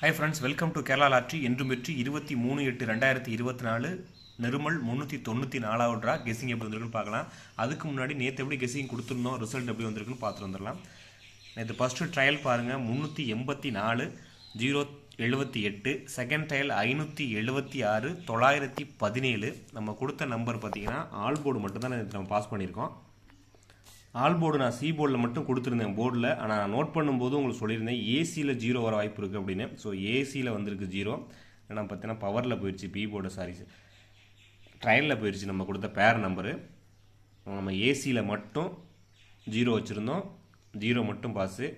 Hi friends, welcome to Kerala lottery. என்றும் வெற்றி 23/8/2024 நிர்மல் 394வது ட்ரா. கெஸிங் எப்படி வந்திருக்குன்னு பார்க்கலாம். அதுக்கு முன்னாடி நேற்று எப்படி கெஸிங் கொடுத்துருந்தோம், ரிசல்ட் எப்படி வந்திருக்குன்னு பார்த்துட்டு வந்துடலாம். நேற்று ஃபஸ்ட்டு ட்ரையல் பாருங்கள் 384 078, செகண்ட் ட்ரையல் 576 917. நம்ம கொடுத்த நம்பர் பார்த்தீங்கன்னா ஆல் போர்டு மட்டும்தான் நம்ம பாஸ் பண்ணியிருக்கோம். ஆல் போர்டு நான் சி போர்டில் மட்டும் கொடுத்துருந்தேன் போர்டில். ஆனால் நான் நோட் பண்ணும்போது உங்களுக்கு சொல்லியிருந்தேன் ஏசியில் 0 வர வாய்ப்பு இருக்குது அப்படின்னு. ஸோ ஏசியில் வந்திருக்கு 0. ஏன்னா பார்த்தீங்கன்னா பவரில் போயிடுச்சு, பி போர்டு சாரி ட்ரையலில் போயிடுச்சு நம்ம கொடுத்த பேர் நம்பரு. நம்ம ஏசியில் மட்டும் 0 வச்சுருந்தோம், 0 மட்டும் பாஸு.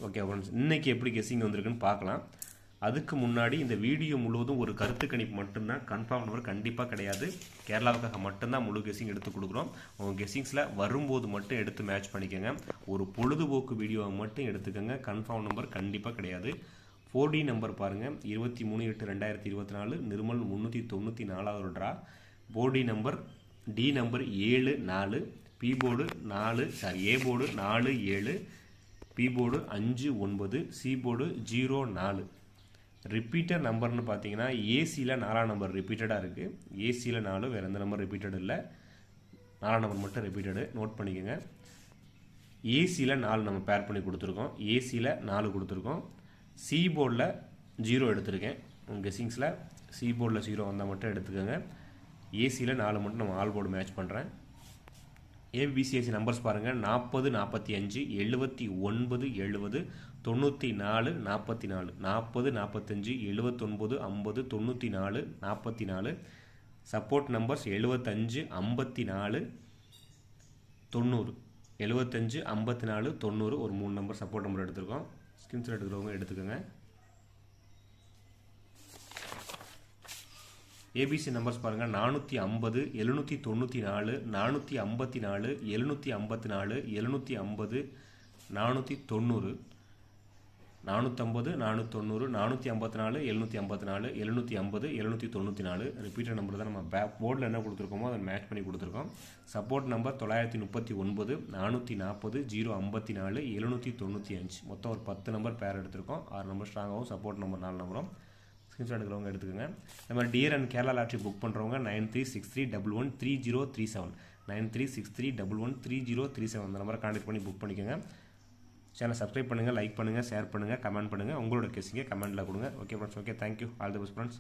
ஓகே ஃப்ரெண்ட்ஸ், இன்றைக்கி எப்படி கெஸ்ஸிங் வந்திருக்குன்னு பார்க்கலாம். அதுக்கு முன்னாடி இந்த வீடியோ முழுவதும் ஒரு கருத்து கணிப்பு மட்டும்தான், கன்ஃபார்ம் நம்பர் கண்டிப்பாக கிடையாது. கேரளாவுக்காக மட்டும்தான் முழு கெஸ்ஸிங் எடுத்து கொடுக்குறோம். உங்கள் கெஸ்ஸிங்ஸில் வரும்போது மட்டும் எடுத்து மேட்ச் பண்ணிக்கோங்க. ஒரு பொழுதுபோக்கு வீடியோவை மட்டும் எடுத்துக்கோங்க, கன்ஃபார்ம் நம்பர் கண்டிப்பாக கிடையாது. 4D நம்பர் பாருங்கள், 23/8/2024 நிர்மல் 394வது draw. 4D number, D number 74, B board 4 A board 47, B board 59, C board 04. Repeater நம்பர்னு பார்த்தீங்கன்னா ஏசியில் 4ஆம் நம்பர் ரிப்பீட்டடாக இருக்குது. ஏசியில் 4, வேறு எந்த நம்பர் ரிப்பீட்டட் இல்லை, 4ஆம் நம்பர் மட்டும் ரிப்பீட்டடு. நோட் பண்ணிக்கோங்க. ஏசியில் 4 நம்ம பேர் பண்ணி கொடுத்துருக்கோம், ஏசியில் 4 கொடுத்துருக்கோம். சி போர்டில் 0 எடுத்திருக்கேன். உங்கள் கெஸ்ஸிங்ஸில் சி போர்டில் 0 வந்தால் மட்டும் எடுத்துக்கோங்க. ஏசியில் 4 மட்டும் நம்ம ஆல் போர்டு மேட்ச் பண்ணுறேன். ஏபிசிஎஸ்சி நம்பர்ஸ் பாருங்கள், 40 45 79 70 94 44, 40 45 79 50 94 44. Support numbers 75 54 90, 75 54 90. ஒரு 3 நம்பர் சப்போர்ட் நம்பர் எடுத்துருக்கோம். ஸ்கிரீன்ஷாட் எடுக்கிறவங்க எடுத்துக்கோங்க. ஏபிசி நம்பர்ஸ் பாருங்கள், 450 794 454 754 750 490 450 490 454 754 750 794. ரிப்பீட்டட் நம்பர் தான் நம்ம போர்டில் என்ன கொடுத்துருக்கோமோ அதை மேட்ச் பண்ணி கொடுத்துருக்கோம். Support number 939 440 054 795. மொத்தம் ஒரு 10 நம்பர் பேர் எடுத்திருக்கோம். 6 நம்பர் ஸ்ட்ராங்காகவும் சப்போர்ட் நம்பர் 4 நம்பரும். ஸ்கிரீன்ஷாட் எடுக்கிறவங்க எடுத்துக்கோங்க. இந்த மாதிரி dear and Kerala lottery book பண்ணுறவங்க 9363113037, 9363113037 அந்த நம்பரை கான்டெக்ட் பண்ணி புக் பண்ணிக்கோங்க. சேனலை சப்ஸ்கிரைப் பண்ணுங்கள், லைக் பண்ணுங்கள், ஷேர் பண்ணுங்கள், கமெண்ட் பண்ணுங்கள். உங்களோட கெஸ்ஸிங்கை கமெண்ட்டில் கொடுங்க. Okay friends, okay, thank you, all the best friends.